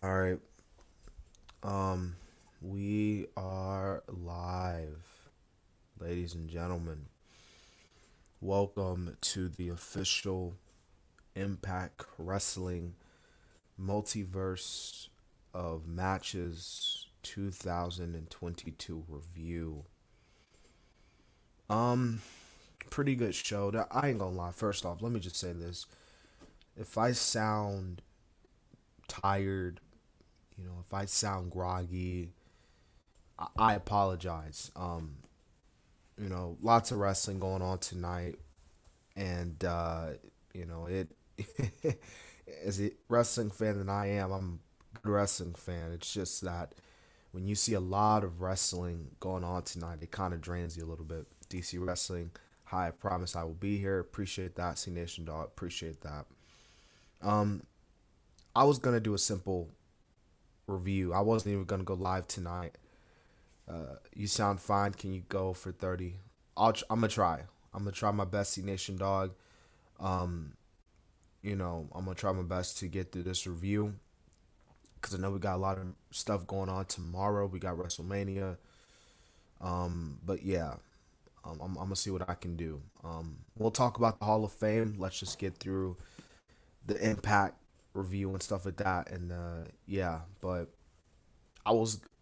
All right. Um, we are live, ladies and gentlemen. Welcome to the official Impact Wrestling Multiverse of Matches 2022 review. Um, Pretty good show. I ain't gonna lie. First off, let me just say this: if I sound tired, if I sound groggy, I apologize. Lots of wrestling going on tonight, and it as a wrestling fan that I am, I'm a good wrestling fan. It's just that when you see a lot of wrestling going on tonight, it kind of drains you a little bit. DC Wrestling, hi, I promise I will be here. Appreciate that, C Nation Dog. Appreciate that. Um, I was gonna do a simple review. I wasn't even gonna go live tonight. You sound fine. Can you go for 30? I'm gonna try. I'm gonna try my best, C Nation Dog. Um, I'm gonna try my best to get through this review because I know we got a lot of stuff going on tomorrow. We got WrestleMania. But yeah, I'm gonna see what I can do. We'll talk about the Hall of Fame. Let's just get through the Impact review and stuff like that. And yeah, but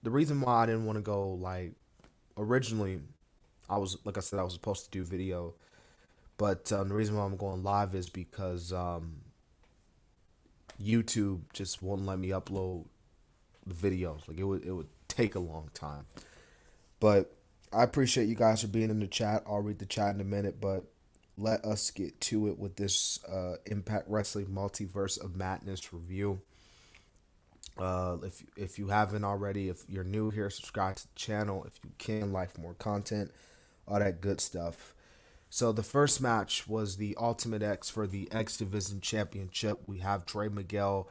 the reason why I didn't want to go like originally. I was like I said I was supposed to do video, but the reason why I'm going live is because YouTube just won't let me upload the videos. Like it would take a long time. But I appreciate you guys for being in the chat. I'll read the chat in a minute, but let us get to it with this Impact Wrestling Multiverse of Madness review. If you haven't already, if you're new here, subscribe to the channel. If you can, like more content, all that good stuff. So the first match was the Ultimate X for the X Division Championship. We have Trey Miguel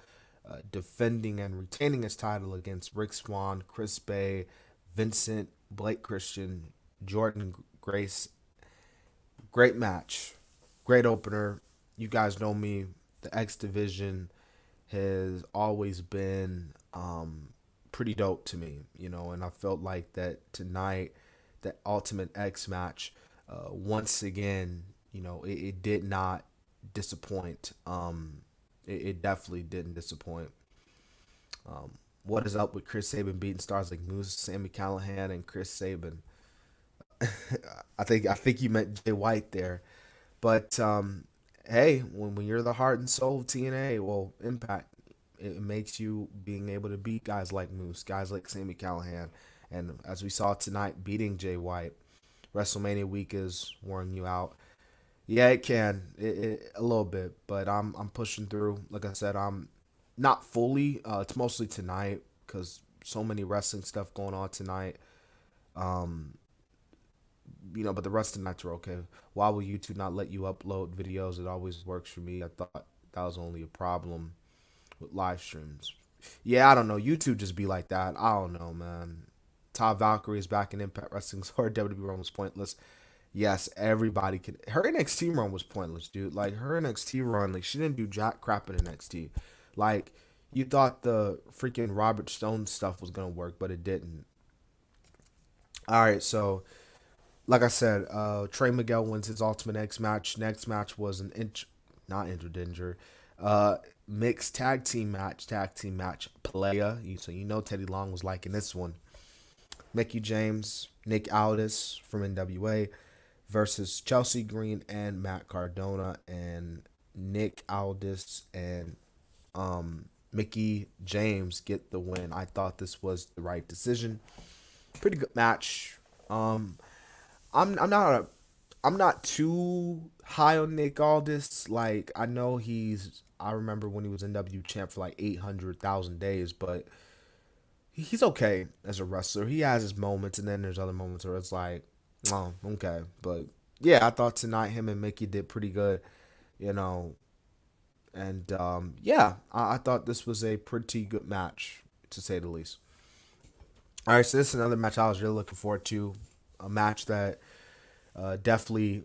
defending and retaining his title against Rick Swan, Chris Bay, Vincent, Blake Christian, Jordan Grace. Great match. Great opener. You guys know me. The X Division has always been pretty dope to me, and I felt like that tonight, that Ultimate X match, once again, it did not disappoint. It definitely didn't disappoint. What is up with Chris Sabin beating stars like Moose, Sammy Callahan, and Chris Sabin? I think you meant Jay White there, but hey, when you're the heart and soul of TNA, well, Impact, it makes you being able to beat guys like Moose, guys like Sammy Callahan, and as we saw tonight, beating Jay White. WrestleMania week is wearing you out. Yeah, it can, a little bit, but I'm pushing through. Like I said, I'm not fully. It's mostly tonight because so many wrestling stuff going on tonight. Um, but the rest of the nights are okay. Why will YouTube not let you upload videos? It always works for me. I thought that was only a problem with live streams. Yeah, I don't know. YouTube just be like that. I don't know, man. Todd Valkyrie is back in Impact Wrestling. So her WWE run was pointless. Yes, everybody could. Her NXT run was pointless, dude. Like her NXT run, like she didn't do jack crap in NXT. Like you thought the freaking Robert Stone stuff was gonna work, but it didn't. All right, so like I said, Trey Miguel wins his Ultimate X match. Next match was an not interdinger, uh, mixed tag team match, playa. So you know Teddy Long was liking this one. Mickey James, Nick Aldis from NWA versus Chelsea Green and Matt Cardona, and Nick Aldis and Mickey James get the win. I thought this was the right decision. Pretty good match. Um, I'm not I'm not too high on Nick Aldis. Like I know I remember when he was NW champ for like 800,000 days, but he's okay as a wrestler. He has his moments, and then there's other moments where it's like, oh, okay. But yeah, I thought tonight him and Mickey did pretty good, you know. And yeah, I thought this was a pretty good match, to say the least. All right, so this is another match I was really looking forward to. A match that definitely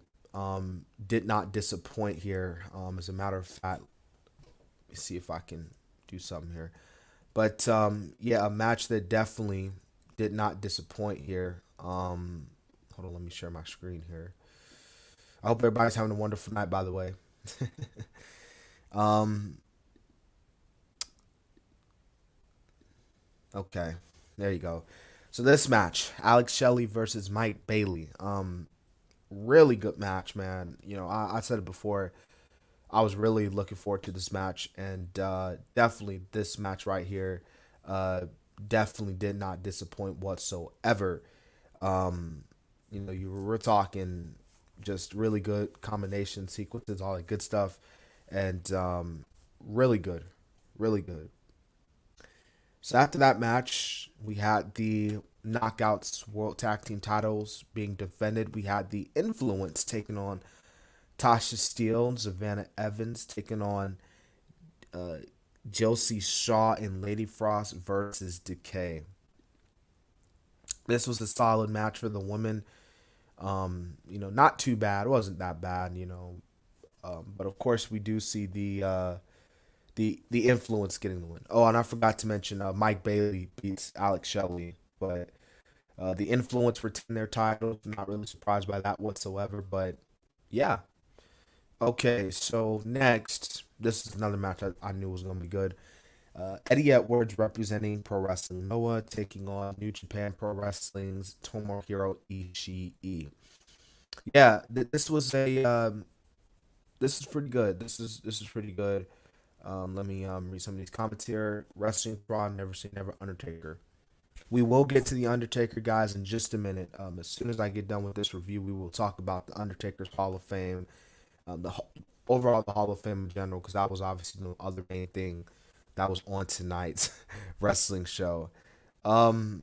did not disappoint here. As a matter of fact, let me see if I can do something here. But yeah, a match that definitely did not disappoint here. Hold on, let me share my screen here. I hope everybody's having a wonderful night, by the way. um, okay, there you go. So this match, Alex Shelley versus Mike Bailey. Really good match, man. I said it before. I was really looking forward to this match, and definitely this match right here, uh, definitely did not disappoint whatsoever. Um, you were talking just really good combination sequences, all that good stuff, and really good, really good. So after that match, we had the Knockouts World Tag Team titles being defended. We had the Influence taking on Tasha Steele and Savannah Evans taking on uh, Josie Shaw and Lady Frost versus Decay. This was a solid match for the women. Not too bad. It wasn't that bad, but of course we do see the influence getting the win. Oh, and I forgot to mention Mike Bailey beats Alex Shelley, but the influence retain their titles. Not really surprised by that whatsoever, but yeah. Okay, so next, this is another match I knew was gonna be good. Eddie Edwards representing Pro Wrestling Noah taking on New Japan Pro Wrestling's Tomohiro Ishii. Yeah, this is pretty good. This is pretty good. Let me read some of these comments here. Wrestling Raw, never seen never Undertaker. We will get to the Undertaker guys in just a minute. As soon as I get done with this review, we will talk about the Undertaker's Hall of Fame, overall the Hall of Fame in general, because that was obviously the other main thing that was on tonight's wrestling show. Um,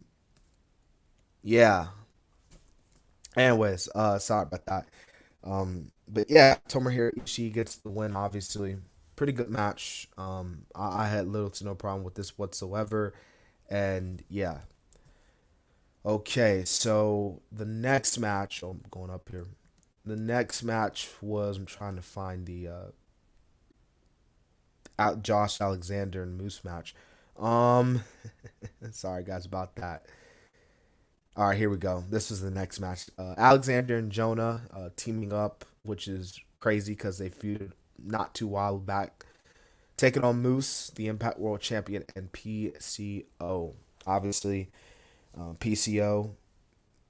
yeah. Anyways, sorry about that. But yeah, Tomohiro Ishii gets the win. Obviously, pretty good match. I had little to no problem with this whatsoever, and yeah. Okay, so the next match. Oh, I'm going up here. The next match was I'm trying to find the Josh Alexander and Moose match. Um, sorry guys about that. All right, here we go. This is the next match. Alexander and Jonah teaming up, which is crazy because they feuded not too while back, taking on Moose, the Impact World Champion, and PCO. Obviously, PCO,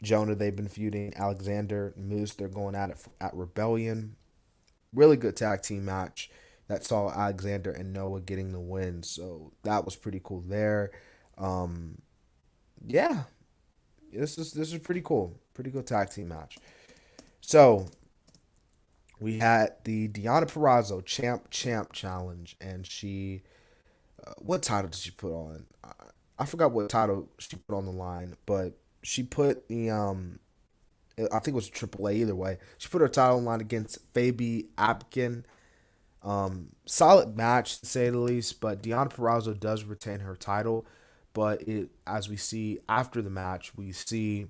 Jonah, they've been feuding. Alexander, Moose, they're going at it at Rebellion. Really good tag team match that saw Alexander and Noah getting the win. So that was pretty cool there. Um, yeah, this is pretty cool. Pretty good tag team match. So we had the Deonna Purrazzo Champ Challenge, and she what title did she put on? I forgot what title she put on the line, but she put the I think it was AAA either way. She put her title on line against Fabi Apkin. Solid match to say the least, but Deonna Purrazzo does retain her title. But as we see after the match, we see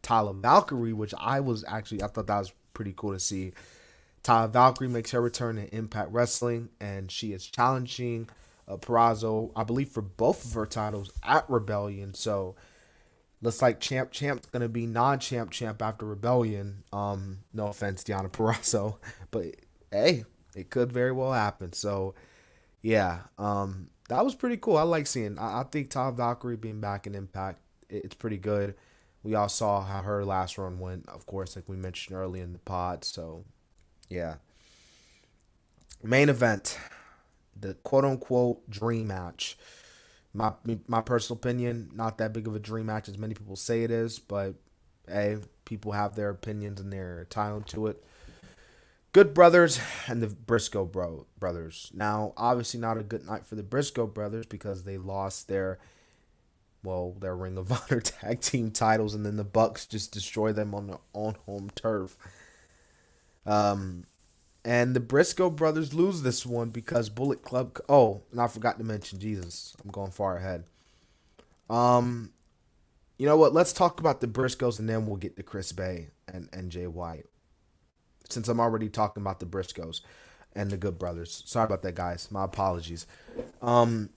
Tyler Valkyrie, which I thought that was pretty cool to see. Tyler Valkyrie makes her return to Impact Wrestling, and she is challenging Purrazzo, I believe, for both of her titles at Rebellion. So looks like Champ's gonna be non-champ after Rebellion. No offense, Deonna Purrazzo, but hey, it could very well happen. So yeah, that was pretty cool. I like seeing. I think Tom Valkyrie being back in Impact, it's pretty good. We all saw how her last run went, of course, like we mentioned early in the pod. So yeah, main event, the quote unquote dream match. My my personal opinion, not that big of a dream match as many people say it is, but hey, people have their opinions and they're entitled to it. Good Brothers and the brothers. Now, obviously not a good night for the Briscoe brothers because they lost their Ring of Honor tag team titles, and then the Bucks just destroy them on their own home turf. Um, and the Briscoe brothers lose this one because Bullet Club. Oh, and I forgot to mention Jesus. I'm going far ahead. Um, you know what? Let's talk about the Briscoes, and then we'll get to Chris Bay and Jay White. Since I'm already talking about the Briscoes and the Good Brothers. Sorry about that, guys. My apologies. Um,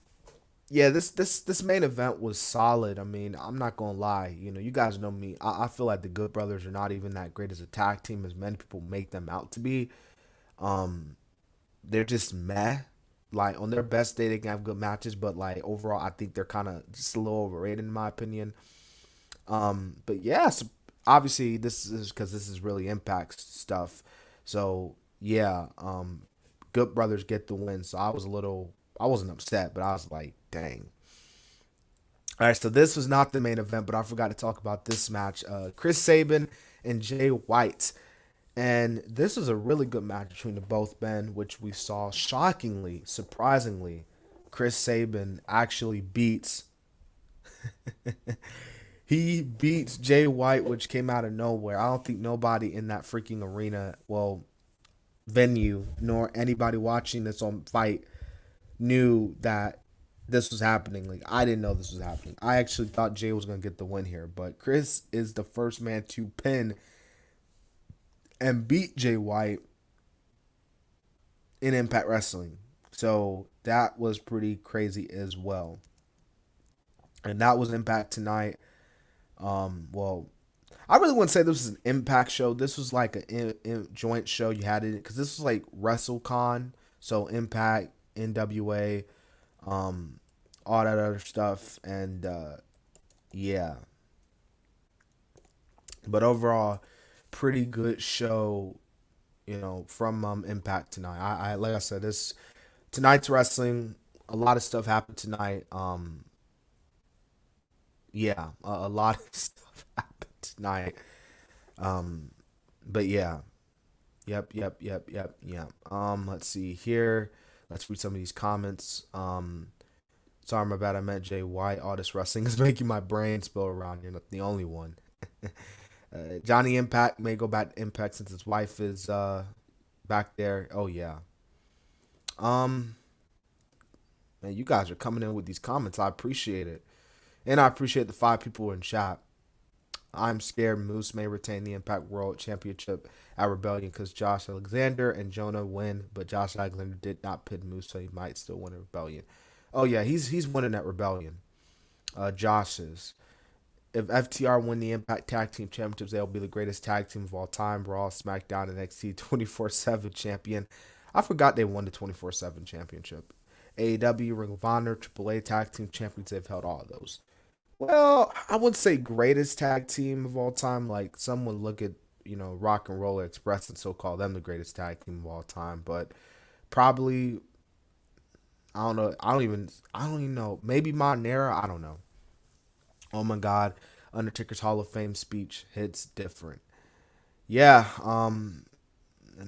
Yeah, this main event was solid. I mean, I'm not gonna lie. You guys know me. I feel like the Good Brothers are not even that great as a tag team as many people make them out to be. Um, they're just meh. Like on their best day, they can have good matches, but like overall, I think they're kind of just a little overrated in my opinion. But yeah, so obviously this is because this is really Impact stuff. So yeah, Good Brothers get the win. So I wasn't upset, but I was like, dang. All right, so this was not the main event, but I forgot to talk about this match. Chris Sabin and Jay White. And this was a really good match between the both men, which we saw shockingly, surprisingly. Chris Sabin actually beats he beats Jay White, which came out of nowhere. I don't think nobody in that freaking arena, well, venue, nor anybody watching this on Fight knew that this was happening. Like I didn't know this was happening. I actually thought Jay was gonna get the win here, but Chris is the first man to pin and beat Jay White in Impact Wrestling. So that was pretty crazy as well. And that was Impact tonight. Well, I really wouldn't say this was an Impact show. This was like a joint show. You had it because this was like WrestleCon, so Impact, NWA, um, all that other stuff, and yeah. But overall, pretty good show. From Impact tonight. I like I said, this tonight's wrestling. A lot of stuff happened tonight. Yeah, a lot of stuff happened tonight. Um, but yeah, yep. Let's see here. Let's read some of these comments. Sorry, my bad. I meant Jay White. All this wrestling is making my brain spill around. You're not the only one. Johnny Impact may go back to Impact since his wife is back there. Oh yeah. Um, man, you guys are coming in with these comments. I appreciate it, and I appreciate the 5 people in chat. I'm scared Moose may retain the Impact World Championship at Rebellion because Josh Alexander and Jonah win, but Josh Alexander did not pin Moose, so he might still win at Rebellion. Oh yeah, he's winning at Rebellion. Josh is. If FTR win the Impact Tag Team Championships, they'll be the greatest tag team of all time. Raw, SmackDown, NXT 24/7 champion. I forgot they won the 24/7 championship. AEW, Ring of Honor, AAA Tag Team Champions, they've held all of those. Well, I wouldn't say greatest tag team of all time. Like some would look at, Rock and Roller Express and so call them the greatest tag team of all time. But probably I don't know. I don't even know. Maybe Monera. I don't know. Oh my God, Undertaker's Hall of Fame speech hits different. Yeah. And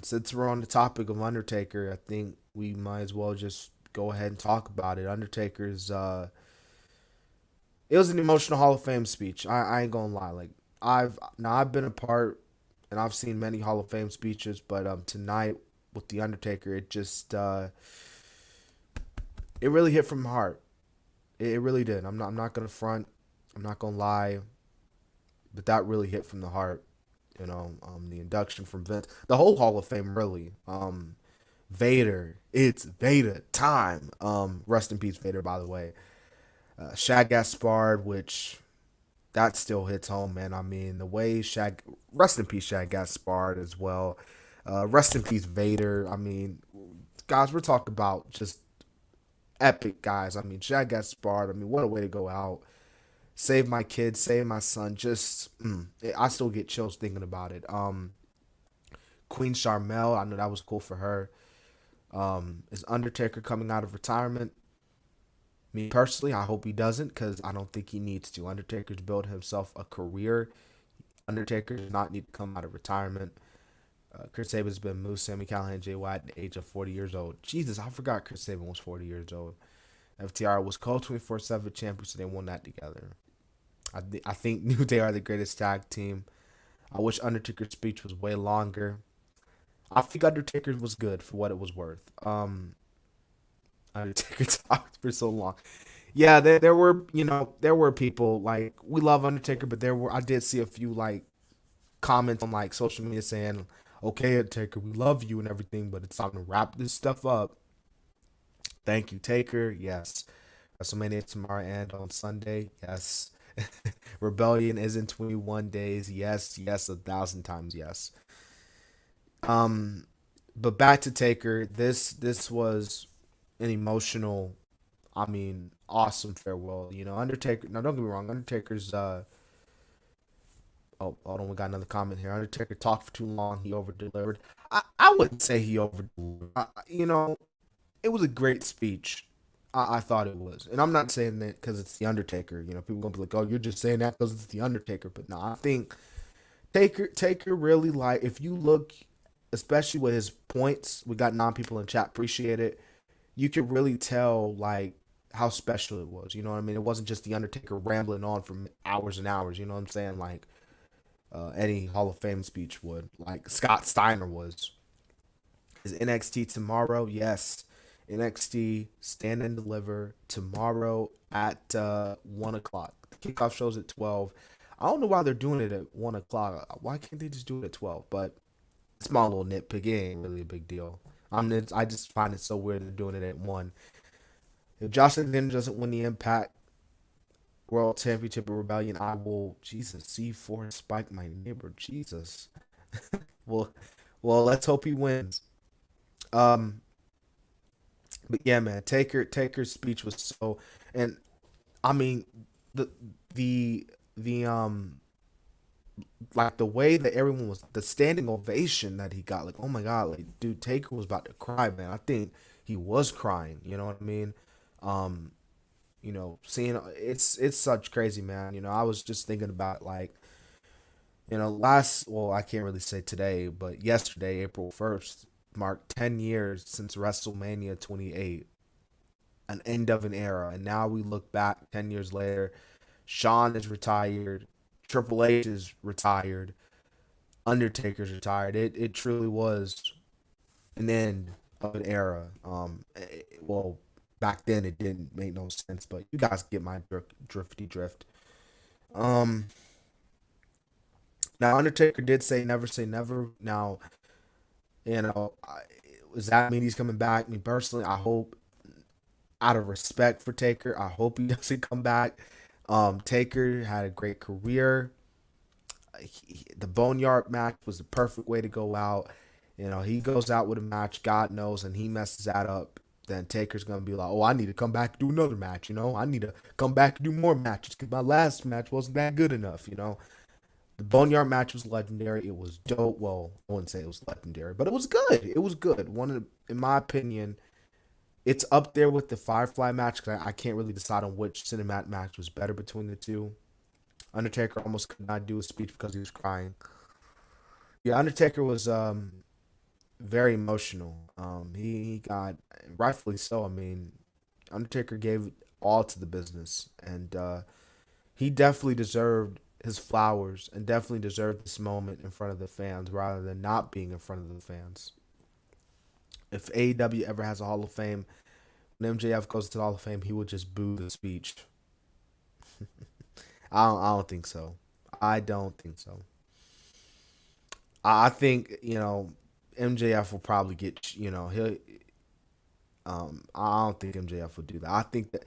since we're on the topic of Undertaker, I think we might as well just go ahead and talk about it. Undertaker's it was an emotional Hall of Fame speech. I ain't gonna lie. Like I've been a part and I've seen many Hall of Fame speeches, but tonight with the Undertaker, it just it really hit from the heart. It really did. I'm not gonna front. I'm not gonna lie, but that really hit from the heart. The induction from Vince, the whole Hall of Fame, really. Vader, it's Vader time. Rest in peace, Vader. By the way, Shaq Gaspard, which that still hits home, man. I mean, the way Shaq, rest in peace, Shaq Gaspard as well. Rest in peace, Vader. I mean, guys, we're talking about just epic guys. I mean, Shaq Gaspard. I mean, what a way to go out. Save my kid, save my son. Just, I still get chills thinking about it. Queen Charmel, I know that was cool for her. Is Undertaker coming out of retirement? Me personally, I hope he doesn't because I don't think he needs to. Undertaker's built himself a career. Undertaker does not need to come out of retirement. Chris Sabin's been Moose, Sammy Callahan, Jay White at the age of 40 years old. Jesus, I forgot Chris Sabin was 40 years old. FTR was called 24/7 champions, so they won that together. I think New Day are the greatest tag team. I wish Undertaker's speech was way longer. I think Undertaker was good for what it was worth. Undertaker talked for so long. Yeah, there were there were people like we love Undertaker, but I did see a few like comments on like social media saying, "Okay, Undertaker, we love you and everything, but it's time to wrap this stuff up." Thank you, Taker. Yes, WrestleMania tomorrow and on Sunday. Yes. Rebellion is in 21 days. Yes, yes, 1,000 times yes. Um, but back to Taker. This was an emotional, I mean, awesome farewell. You know, Undertaker. Now, don't get me wrong. Undertaker's. Oh, hold on. We got another comment here. Undertaker talked for too long. He over delivered. I wouldn't say he over delivered. You know, it was a great speech. I thought it was, and I'm not saying that because it's the Undertaker. You know, people gonna be like, "Oh, you're just saying that because it's the Undertaker." But no, I think Taker really like if you look, especially with his points. We got non-people in chat appreciate it. You could really tell like how special it was. You know what I mean? It wasn't just the Undertaker rambling on for hours and hours. You know what I'm saying? Like any Hall of Fame speech would, like Scott Steiner was. Is NXT tomorrow? Yes. NXT Stand and Deliver tomorrow at 1 o'clock. The kickoff show's at 12. I don't know why they're doing it at 1 o'clock. Why can't they just do it at 12? But small little nitpick. It ain't really a big deal. I just find it so weird they're doing it at 1. If Josh Alexander doesn't win the Impact World Championship of Rebellion, I will, Jesus, C4 spike my neighbor. Jesus. Well, well, let's hope he wins. Um, but yeah, man, Taker's speech was so, and I mean, the the the like the way that everyone was, the standing ovation that he got, like, oh my god, like, dude, Taker was about to cry, man. I think he was crying. You know what I mean? Um, seeing it's such crazy, man. I was just thinking about like, well, I can't really say today, but yesterday, April 1st, marked 10 years since WrestleMania 28, an end of an era. And now we look back 10 years later. Shawn is retired. Triple H is retired. Undertaker's retired. It truly was an end of an era. Well, back then it didn't make no sense, but you guys get my drifty drift. Um, Now Undertaker did say never. Now, does that mean he's coming back? Me personally, I hope, out of respect for Taker, I hope he doesn't come back. Taker had a great career. The Boneyard match was the perfect way to go out. He goes out with a match, God knows, and he messes that up. Then Taker's gonna be like, "Oh, I need to come back and do another match. I need to come back and do more matches because my last match wasn't that good enough." The Boneyard match was legendary. It was dope. Well, I wouldn't say it was legendary, but it was good. It was good. In my opinion, it's up there with the Firefly match because I can't really decide on which cinematic match was better between the two. Undertaker almost could not do a speech because he was crying. Yeah, Undertaker was very emotional. He got, rightfully so. I mean, Undertaker gave all to the business, and he definitely deserved his flowers and definitely deserved this moment in front of the fans rather than not being in front of the fans. If AEW ever has a Hall of Fame, when MJF goes to the Hall of Fame, he would just boo the speech. I don't think so. I don't think so. I think MJF will probably get he'll. I don't think MJF will do that. I think that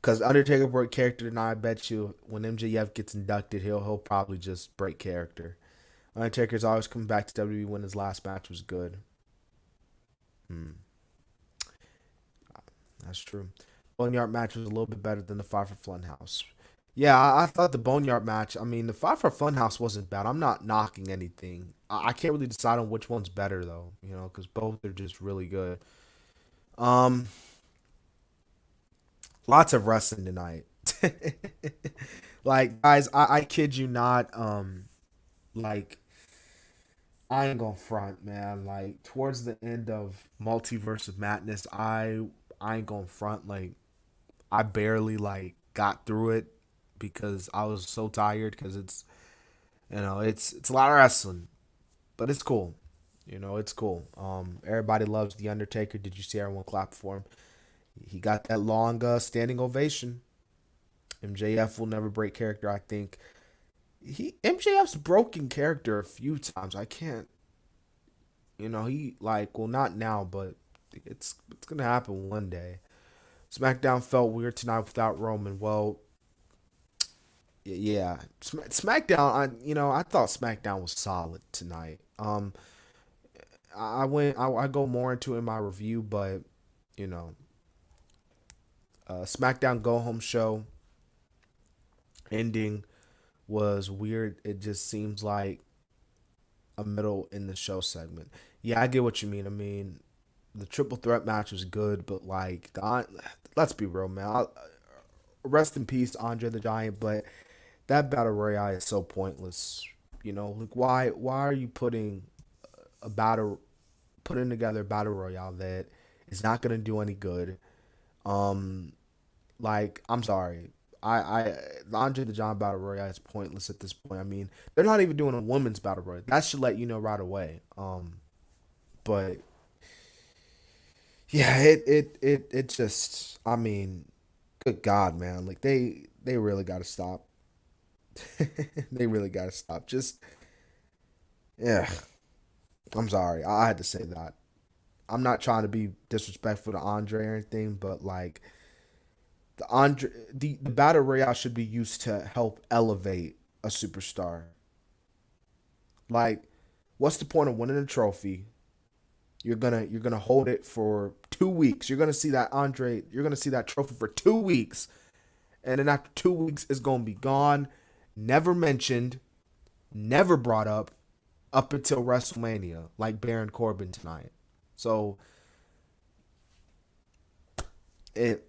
because Undertaker broke character, and I bet you when MJF gets inducted, he'll probably just break character. Undertaker's always coming back to WWE when his last match was good. Hmm, that's true. Boneyard match was a little bit better than the Five for Funhouse. Yeah, I thought the Boneyard match. I mean, the Five for Funhouse wasn't bad. I'm not knocking anything. I can't really decide on which one's better though. Because both are just really good. Um, Lots of wrestling tonight. Like, guys, I kid you not. Like, I ain't gonna front, man. Like, towards the end of Multiverse of Madness, I ain't gonna front. Like, I barely like got through it because I was so tired. Because it's a lot of wrestling, but it's cool. It's cool. Everybody loves the Undertaker. Did you see everyone clap for him? He got that long standing ovation. MJF will never break character. I think MJF's broken character a few times. I can't. He, like, well, not now, but it's gonna happen one day. SmackDown felt weird tonight without Roman. Well, yeah, SmackDown. I thought SmackDown was solid tonight. I go more into it in my review, but you know, SmackDown Go Home show ending was weird. It just seems like a middle in the show segment. Yeah, I get what you mean. I mean, the triple threat match was good, but like, let's be real, man. Rest in peace, Andre the Giant. But that battle royale is so pointless. Like why are you a battle putting together a battle royale that is not gonna do any good? Um, like I'm sorry. The Andre the Giant battle royale is pointless at this point. I mean, they're not even doing a women's battle royale. That should let you know right away. But yeah, it just. I mean, good God, man! Like they really got to stop. They really got to stop. Just yeah. I'm sorry. I had to say that. I'm not trying to be disrespectful to Andre or anything, but like the battle royale should be used to help elevate a superstar. Like, what's the point of winning a trophy? You're gonna hold it for 2 weeks. You're gonna see that Andre. You're gonna see that trophy for 2 weeks, and then after 2 weeks, it's gonna be gone, never mentioned, never brought up until WrestleMania, like Baron Corbin tonight. So it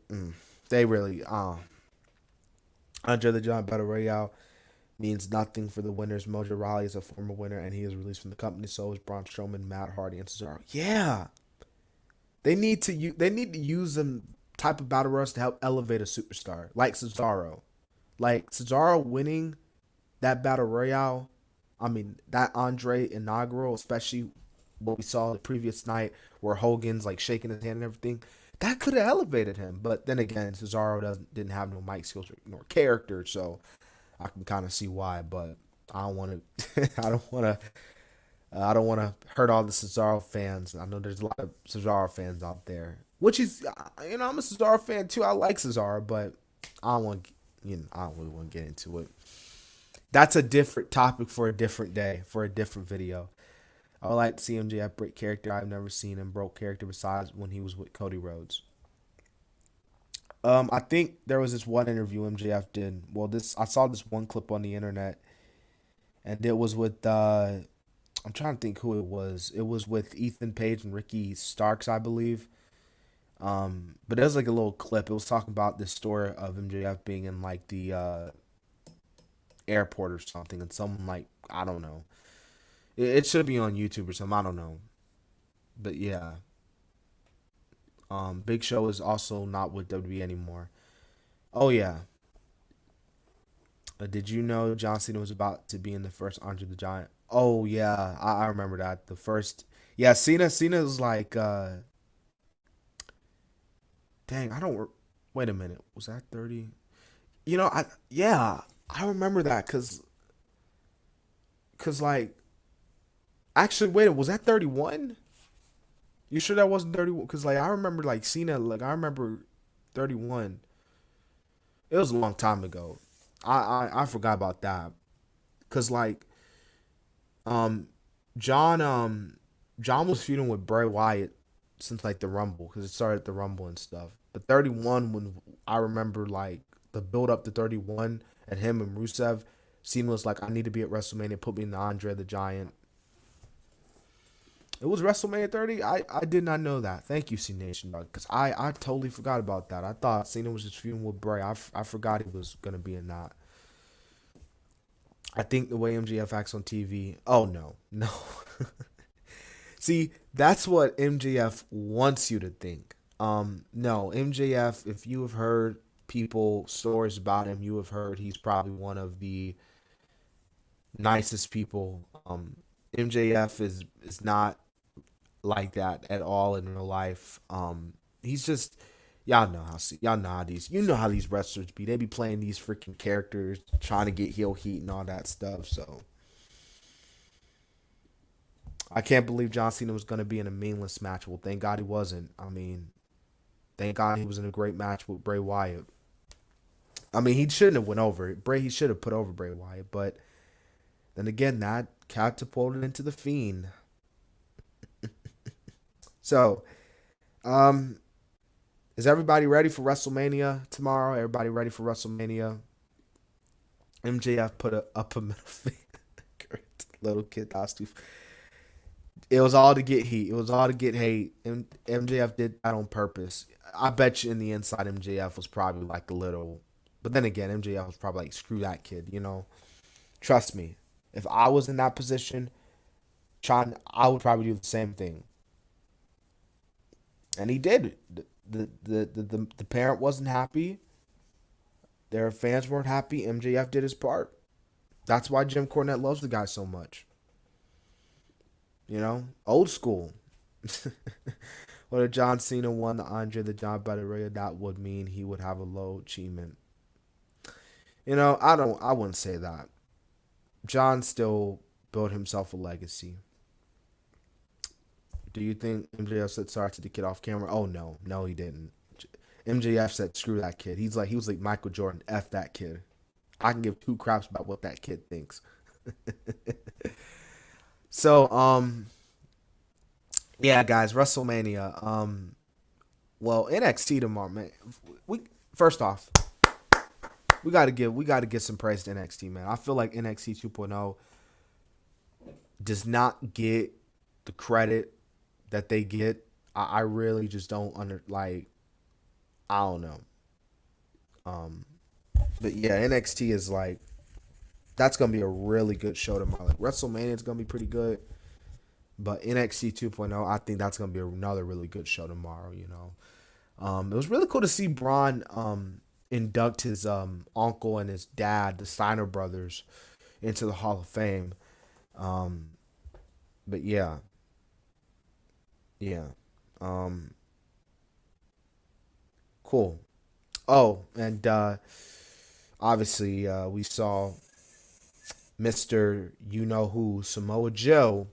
they really Andre the Giant Battle Royale means nothing for the winners. Mojo Rawley is a former winner and he is released from the company. So is Braun Strowman, Matt Hardy, and Cesaro. Yeah, they need to use them type of battle royals to help elevate a superstar like Cesaro. Like Cesaro winning that battle royale. I mean that Andre inaugural, especially what we saw the previous night where Hogan's like shaking his hand and everything. That could have elevated him, but then again, Cesaro didn't have no mic skills nor character, so I can kind of see why. But I don't want to. I don't want to hurt all the Cesaro fans. I know there's a lot of Cesaro fans out there, which is, I'm a Cesaro fan too. I like Cesaro, but I don't want, I don't really want to get into it. That's a different topic for a different day, for a different video. I would like to see MJF break character. I've never seen him broke character besides when he was with Cody Rhodes. I think there was this one interview MJF did. Well, this I saw this one clip on the internet, and it was with I'm trying to think who it was. It was with Ethan Page and Ricky Starks, I believe. But it was like a little clip. It was talking about this story of MJF being in like the airport or something, and someone like I don't know. It should be on YouTube or something. I don't know. But yeah, Big Show is also not with WWE anymore. Oh yeah, did you know John Cena was about to be in the first Andre the Giant? Oh yeah, I remember that. The first, yeah, Cena was like, dang, I don't. Wait a minute, was that 30? Yeah, I remember that cause like actually wait, was that 31? You sure that wasn't 31? Cause like I remember like Cena, like I remember 31. It was a long time ago. I forgot about that. Cause like um John John was feuding with Bray Wyatt since like the Rumble because it started at the Rumble and stuff. But 31 when I remember like the build up to 31 and him and Rusev, Cena was like I need to be at WrestleMania. Put me in the Andre the Giant. It was WrestleMania 30. I did not know that. Thank you, C Nation, dog. Because I totally forgot about that. I thought Cena was just feuding with Bray. I forgot he was gonna be in that. I think the way MJF acts on TV. Oh no, no. See, that's what MJF wants you to think. No, MJF. If you have heard people stories about him, you have heard he's probably one of the nicest people. MJF is not like that at all in real life. He's just y'all know how these wrestlers be. They be playing these freaking characters, trying to get heel heat and all that stuff. So I can't believe John Cena was gonna be in a meaningless match. Well, thank God he wasn't. I mean, Thank God he was in a great match with Bray Wyatt. I mean, he shouldn't have went over it. He should have put over Bray Wyatt, but then again, that catapulted into the Fiend. So, um, is everybody ready for WrestleMania tomorrow? Everybody ready for WrestleMania? MJF put up a middle finger. Little kid costume. It was all to get heat. It was all to get hate. And MJF did that on purpose. I bet you in the inside, MJF was probably like a little. But then again, MJF was probably like, screw that kid, you know? Trust me. If I was in that position, I would probably do the same thing. And he did. The parent wasn't happy. Their fans weren't happy. MJF did his part. That's why Jim Cornette loves the guy so much. You know, old school. What if John Cena won the Andre the Giant Battle Royal? That would mean he would have a low achievement. You know, I wouldn't say that. John still built himself a legacy. Do you think MJF said sorry to the kid off camera? Oh no, no he didn't. MJF said screw that kid. He was like Michael Jordan. F that kid. I can give two craps about what that kid thinks. So, yeah, guys, WrestleMania. Well, NXT tomorrow, man. We first off, we gotta give some praise to NXT, man. I feel like NXT 2.0 does not get the credit that they get. I really just don't I don't know. Um, but yeah, NXT is like that's gonna be a really good show tomorrow. Like WrestleMania is gonna be pretty good, but NXT 2.0, I think that's gonna be another really good show tomorrow. You know, it was really cool to see Braun induct his uncle and his dad, the Steiner brothers, into the Hall of Fame. Um, but yeah, yeah, um, cool. Oh, and obviously we saw Mister You Know Who Samoa Joe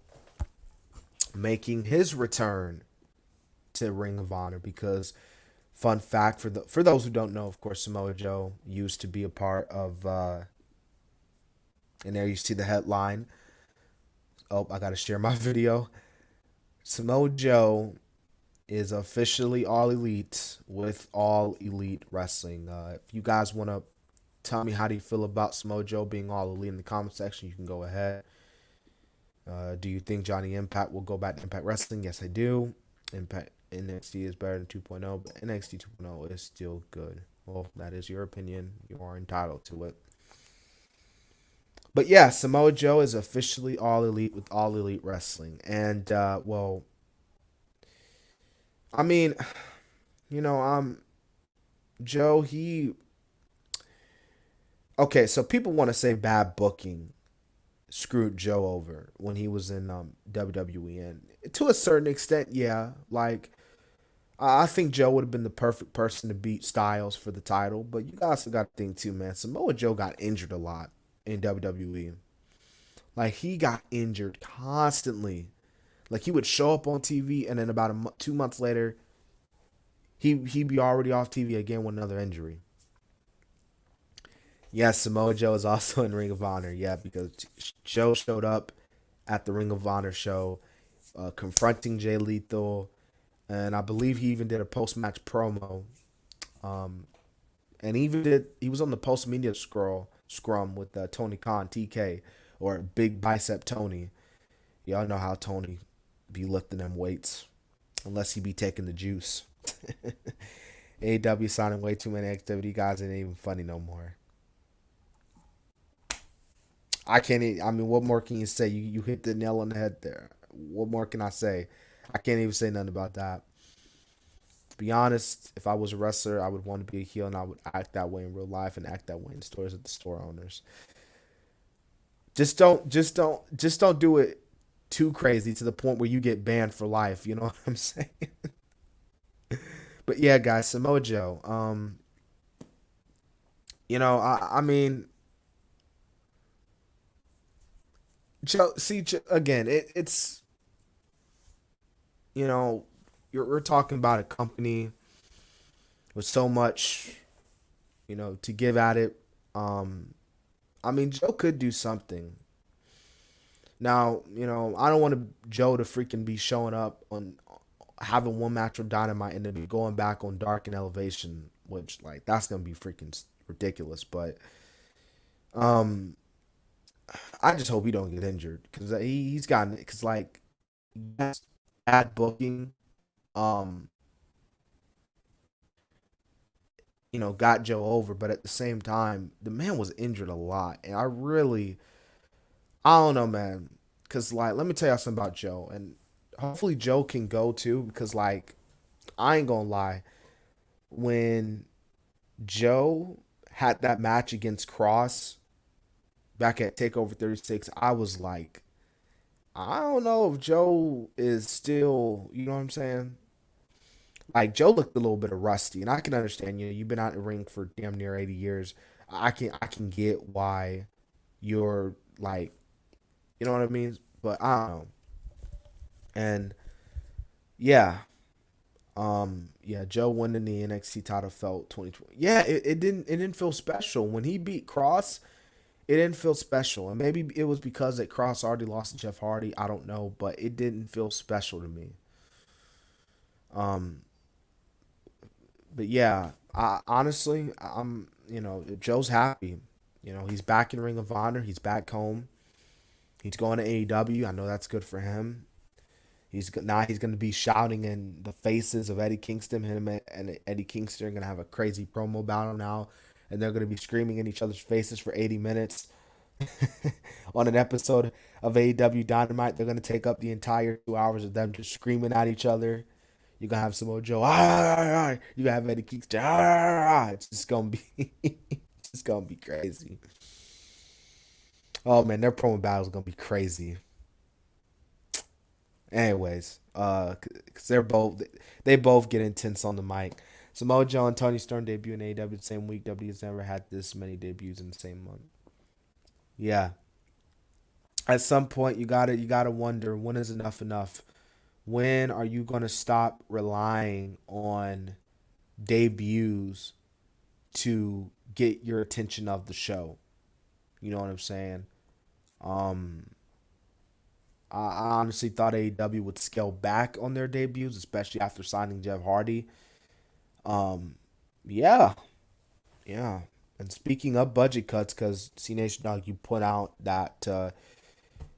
making his return to Ring of Honor because fun fact for those who don't know, of course, Samoa Joe used to be a part of and there you see the headline. Oh, I gotta share my video. Samoa Joe is officially all elite with All Elite Wrestling. If you guys want to tell me how do you feel about Samoa Joe being all elite in the comment section, you can go ahead. Do you think Johnny Impact will go back to Impact Wrestling? Yes, I do. Impact NXT is better than 2.0, but NXT 2.0 is still good. Well, that is your opinion. You are entitled to it. But yeah, Samoa Joe is officially all elite with All Elite Wrestling. And, well, I mean, you know, Joe, okay, so people want to say bad booking screwed Joe over when he was in WWE, and to a certain extent, yeah. Like I think Joe would have been the perfect person to beat Styles for the title, but you guys got to think too, man. Samoa Joe got injured a lot in WWE. Like he got injured constantly. Like he would show up on TV, and then about 2 months later, he'd be already off TV again with another injury. Yes, Samoa Joe is also in Ring of Honor. Yeah, because Joe showed up at the Ring of Honor show, confronting Jay Lethal, and I believe he even did a post match promo. Um, and he was on the post media scrum with Tony Khan, TK, or Big Bicep Tony. Y'all know how Tony be lifting them weights, unless he be taking the juice. AEW signing way too many activity guys ain't even funny no more. I can't. I mean, what more can you say? You hit the nail on the head there. What more can I say? I can't even say nothing about that. To be honest, if I was a wrestler, I would want to be a heel, and I would act that way in real life and act that way in stores with the store owners. Just don't do it too crazy to the point where you get banned for life. You know what I'm saying? But yeah, guys, Samoa Joe. You know, I mean, Joe. See, again, it's you know, we're talking about a company. with so much, to give at it. I mean, Joe could do something. Now, I don't want Joe to freaking be showing up on having one match on Dynamite and then be going back on Dark and Elevation, which like that's gonna be freaking ridiculous. But um, I just hope he don't get injured because he's gotten because like yes, bad booking, um, got Joe over, but at the same time, the man was injured a lot, and I don't know, man, because like let me tell you something about Joe, and hopefully Joe can go too, because like I ain't gonna lie, when Joe had that match against Cross back at Takeover 36, I was like, I don't know if Joe is still, you know what I'm saying? Like Joe looked a little bit of rusty, and I can understand. You've been out in the ring for damn near 80 years. I can get why you're like, you know what I mean? But I don't know. And yeah, yeah, Joe winning the NXT title felt 2020. Yeah, it didn't feel special when he beat Cross. It didn't feel special, and maybe it was because that Cross already lost to Jeff Hardy. I don't know, but it didn't feel special to me. Um, but yeah, I honestly, Joe's happy. He's back in Ring of Honor. He's back home. He's going to AEW. I know that's good for him. He's going to be shouting in the faces of Eddie Kingston. Him and Eddie Kingston are going to have a crazy promo battle now, and they're going to be screaming in each other's faces for 80 minutes. On an episode of AEW Dynamite, they're going to take up the entire 2 hours of them just screaming at each other. You're going to have Samoa Joe. You're going to have Eddie Kingston. It's just going to be it's just going to be crazy. Oh man, their promo battle is going to be crazy. Anyways, cuz they both get intense on the mic. Samoa Joe and Tony Storm debut in AEW the same week. W has never had this many debuts in the same month. Yeah. At some point you gotta wonder, when is enough enough? When are you gonna stop relying on debuts to get your attention of the show? You know what I'm saying? Um, I honestly thought AEW would scale back on their debuts, especially after signing Jeff Hardy. Um, yeah, yeah. And speaking of budget cuts, because C Nation Dog, you put out that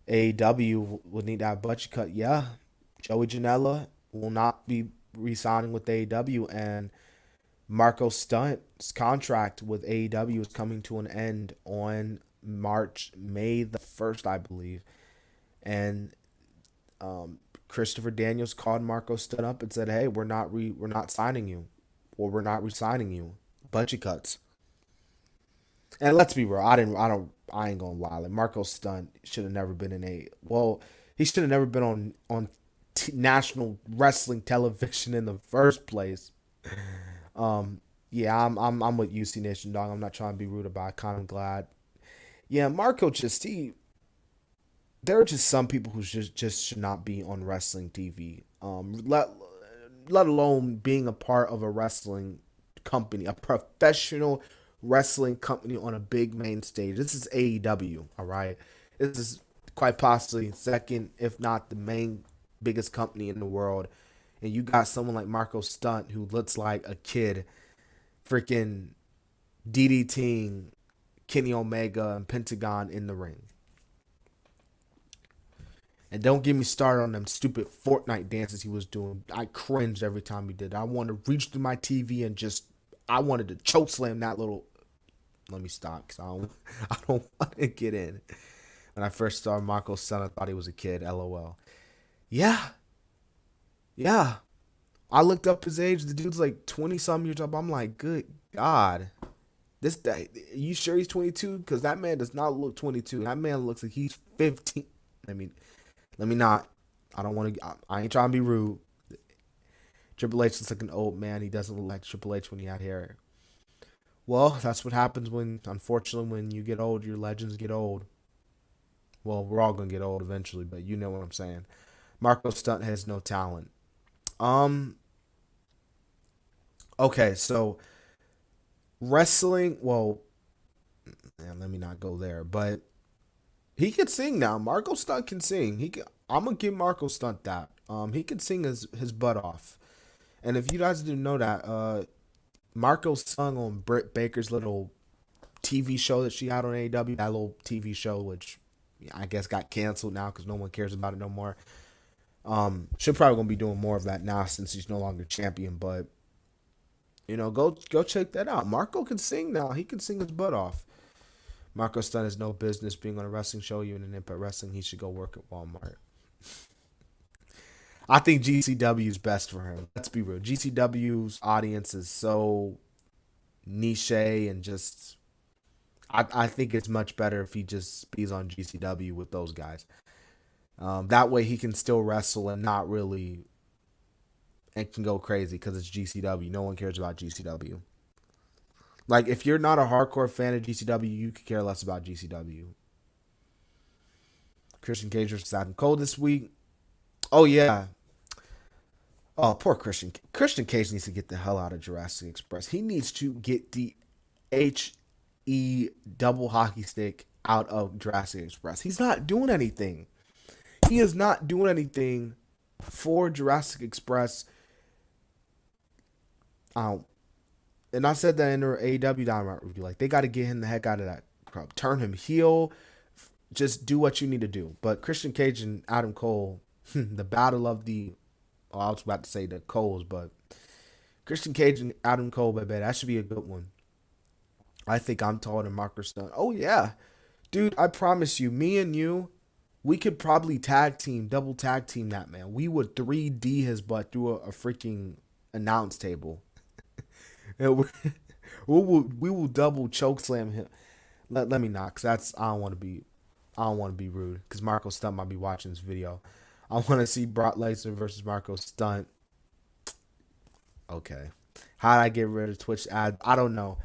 AEW would need to have a budget cut. Yeah, Joey Janela will not be re-signing with AEW, and Marco Stunt's contract with AEW is coming to an end on May the 1st, I believe. And Christopher Daniels called Marco Stunt up and said, "Hey, we're not signing you, or we're not re-signing you. Budget cuts." And let's be real, I ain't gonna lie. Like Marco Stunt should have never been in a well, he should have never been on national wrestling television in the first place. Um, yeah, I'm with UC Nation Dog. I'm not trying to be rude about it. Kind of glad. Yeah, Marco just he there are just some people who just should not be on wrestling TV. Let alone being a part of a wrestling company, a professional wrestling company on a big main stage. This is AEW, all right. This is quite possibly second, if not the main biggest company in the world. And you got someone like Marco Stunt who looks like a kid, freaking DDTing Kenny Omega and Pentagon in the ring. And don't get me started on them stupid Fortnite dances he was doing. I cringed every time he did. I wanted to reach through my TV and I wanted to choke slam that little. Let me stop because I don't want to get in. When I first saw Marco's son, I thought he was a kid. LOL. Yeah, yeah. I looked up his age. The dude's like 20 some years old. I'm like, good God. This guy, you sure he's 22? Because that man does not look 22. That man looks like he's 15. I mean, let me not. I don't want to. I ain't trying to be rude. Triple H looks like an old man. He doesn't look like Triple H when he had hair. Well, that's what happens unfortunately, when you get old, your legends get old. Well, we're all gonna get old eventually, but you know what I'm saying. Marco Stunt has no talent. Um, Okay, so wrestling. Well, man, let me not go there. But he can sing now. Marco Stunt can sing. He can, I'm gonna give Marco Stunt that. He can sing his butt off. And if you guys didn't know that, Marco sung on Britt Baker's little TV show that she had on AEW. That little TV show, which I guess got canceled now because no one cares about it no more. She's probably gonna be doing more of that now since he's no longer champion. But go check that out. Marco can sing now. He can sing his butt off. Marco Stunt has no business being on a wrestling show, even in Impact Wrestling. He should go work at Walmart. I think GCW is best for him. Let's be real. GCW's audience is so niche and just. I think it's much better if he just bees on GCW with those guys. That way he can still wrestle and not really and can go crazy because it's GCW. No one cares about GCW. Like if you're not a hardcore fan of GCW, you could care less about GCW. Christian Cage versus Adam Cole this week. Oh yeah. Oh, poor Christian. Christian Cage needs to get the hell out of Jurassic Express. He needs to get the double hockey stick out of Jurassic Express. He's not doing anything. He is not doing anything for Jurassic Express. And I said that in the AEW Dynamite review. Like, they got to get him the heck out of that club. Turn him heel. Just do what you need to do. But Christian Cage and Adam Cole, the battle of the... Oh, I was about to say the Coles, but... Christian Cage and Adam Cole, baby, that should be a good one. I think I'm taller than Marco Stunt. Oh, yeah. Dude, I promise you, me and you, we could probably double tag team that, man. We would 3D his butt through a freaking announce table. And we will double choke slam him. Let me not, cause that's I don't want to be rude, cause Marco Stunt might be watching this video. I want to see Brock Lesnar versus Marco Stunt. Okay, how did I get rid of Twitch ad? I don't know.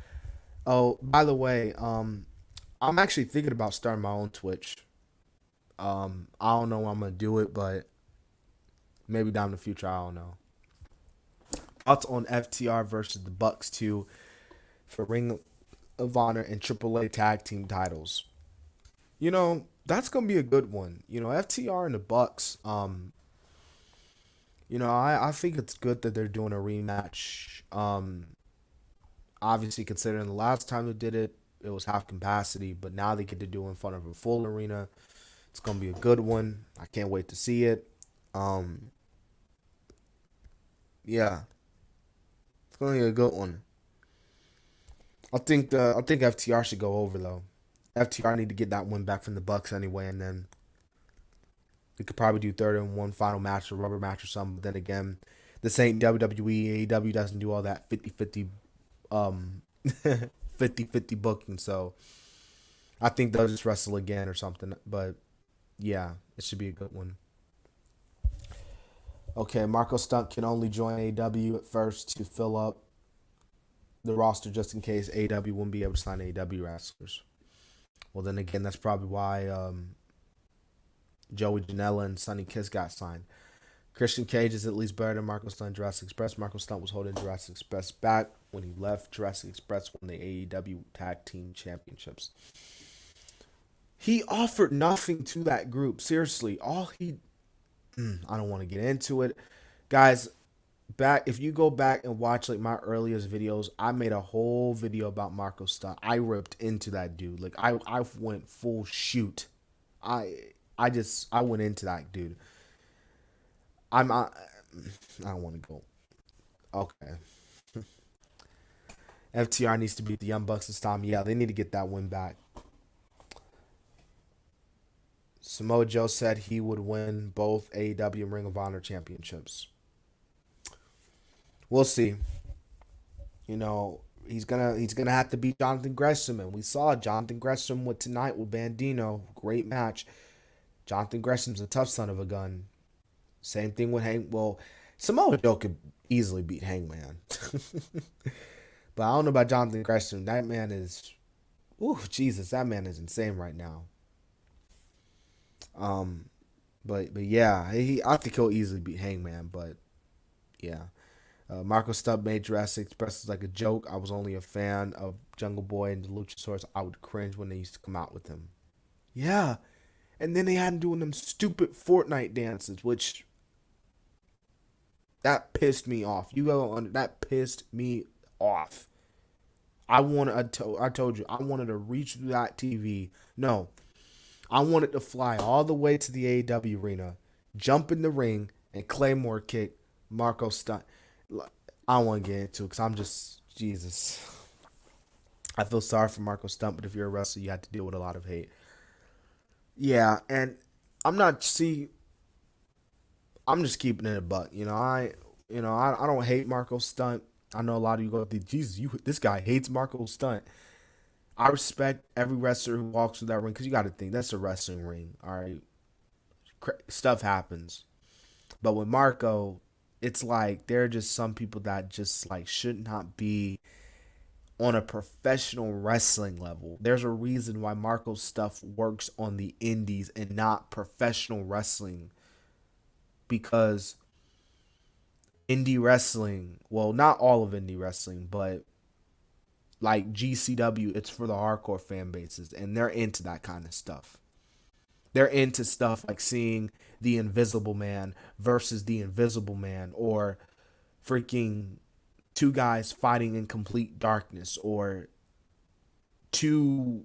Oh, by the way, I'm actually thinking about starting my own Twitch. I don't know when I'm gonna do it, but maybe down in the future. I don't know. Thoughts on FTR versus the Bucks 2 for Ring of Honor and AAA tag team titles. That's gonna be a good one. FTR and the Bucks. I think it's good that they're doing a rematch. Obviously, considering the last time they did it, it was half capacity, but now they get to do it in front of a full arena. It's gonna be a good one. I can't wait to see it. Yeah, it's gonna be a good one. I think FTR should go over though. FTR need to get that win back from the Bucks anyway, and then we could probably do third and one final match or rubber match or something. But then again, this ain't WWE. AEW doesn't do all that 50-50 50-50 booking. So I think they'll just wrestle again or something. But yeah, it should be a good one. Okay, Marco Stunt can only join AEW at first to fill up the roster just in case AEW wouldn't be able to sign AEW wrestlers. Well, then again, that's probably why Joey Janela and Sonny Kiss got signed. Christian Cage is at least better than Marco Stunt and Jurassic Express. Marco Stunt was holding Jurassic Express back when he left. Jurassic Express won the AEW Tag Team Championships. He offered nothing to that group. Seriously, I don't want to get into it. Guys, if you go back and watch like my earliest videos, I made a whole video about Marco Stunt. I ripped into that dude. Like I went full shoot. I went into that dude. I don't want to go. Okay. FTR needs to beat the Young Bucks this time. Yeah, they need to get that win back. Samoa Joe said he would win both AEW and Ring of Honor championships. We'll see. He's gonna have to beat Jonathan Gresham, and we saw Jonathan Gresham with tonight with Bandino. Great match. Jonathan Gresham's a tough son of a gun. Same thing with Samoa Joe could easily beat Hangman. But I don't know about Jonathan Gresham. That man is, Jesus, that man is insane right now. But yeah, I think he'll easily beat Hangman. But yeah, Marco Stunt made Jurassic Express like a joke. I was only a fan of Jungle Boy and the Luchasaurus. I would cringe when they used to come out with him. Yeah, and then they had him doing them stupid Fortnite dances, which that pissed me off. You go on that pissed me off. I told you I wanted to reach through that TV. No, I wanted to fly all the way to the AEW arena, jump in the ring, and Claymore kick Marco Stunt. I don't want to get into it because I'm just Jesus. I feel sorry for Marco Stunt, but if you're a wrestler, you have to deal with a lot of hate. Yeah, and I'm not see. I'm just keeping it a buck. I don't hate Marco Stunt. I know a lot of you go, Jesus, this guy hates Marco Stunt. I respect every wrestler who walks through that ring because you got to think that's a wrestling ring. All right, stuff happens, but with Marco, it's like there are just some people that just like should not be on a professional wrestling level. There's a reason why Marco's stuff works on the indies and not professional wrestling because indie wrestling, well, not all of indie wrestling, but like GCW, it's for the hardcore fan bases, and they're into that kind of stuff. They're into stuff like seeing the Invisible Man versus the Invisible Man, or freaking two guys fighting in complete darkness, or two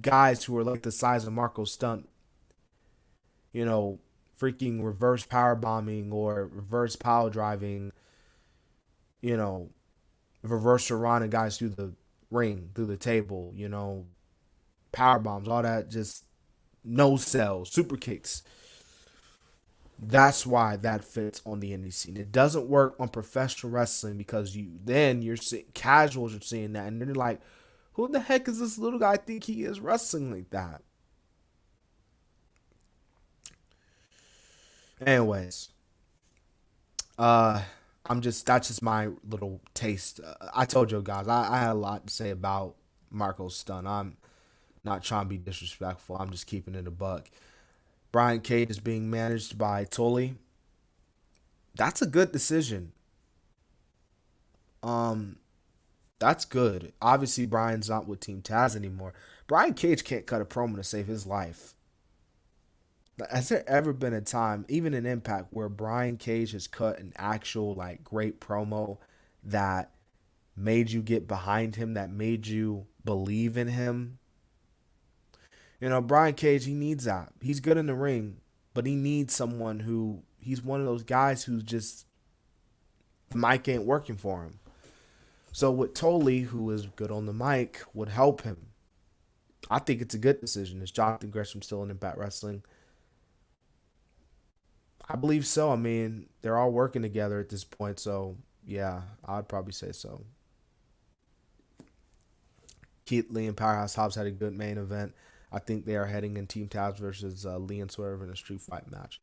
guys who are like the size of Marco Stunt, you know, freaking reverse power bombing or reverse power driving, you know, reverse Serrano guys through the ring, through the table, power bombs, all that, just no cells, super kicks. That's why that fits on the indie scene. It doesn't work on professional wrestling because you're seeing casuals are seeing that and they're like, who the heck is this little guy? I think he is wrestling like that. Anyways, uh, that's just my little taste. I told you guys, I had a lot to say about Marco's Stunt. I'm not trying to be disrespectful. I'm just keeping it a buck. Brian Cage is being managed by Tully. That's a good decision. Um, that's good. Obviously, Brian's not with Team Taz anymore. Brian Cage can't cut a promo to save his life. Has there ever been a time, even in Impact, where Brian Cage has cut an actual like great promo that made you get behind him, that made you believe in him? Brian Cage, he needs that. He's good in the ring, but he needs someone who he's one of those guys who's just the mic ain't working for him. So with Tully, who is good on the mic, would help him. I think it's a good decision. Is Jonathan Gresham still in Impact Wrestling? I believe so. I mean, they're all working together at this point, so yeah, I'd probably say so. Keith Lee and Powerhouse Hobbs had a good main event. I think they are heading in Team Taz versus Lee and Swerve in a street fight match.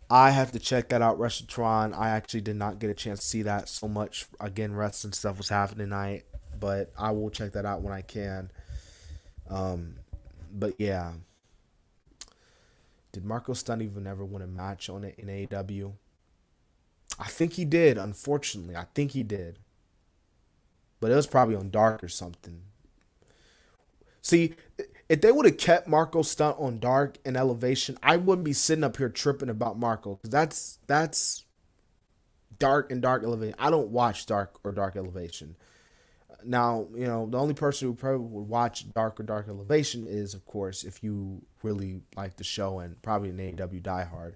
I have to check that out, WrestleTron. I actually did not get a chance to see that so much. Again, wrestling stuff was happening tonight, but I will check that out when I can. But yeah. Did Marco Stunt even ever win a match on it in AEW? I think he did, unfortunately. I think he did. But it was probably on Dark or something. See, if they would have kept Marco Stunt on Dark and Elevation, I wouldn't be sitting up here tripping about Marco. Because that's Dark and Dark Elevation. I don't watch Dark or Dark Elevation. Now, the only person who probably would watch Dark or Dark Elevation is, of course, if you really like the show and probably an AEW diehard.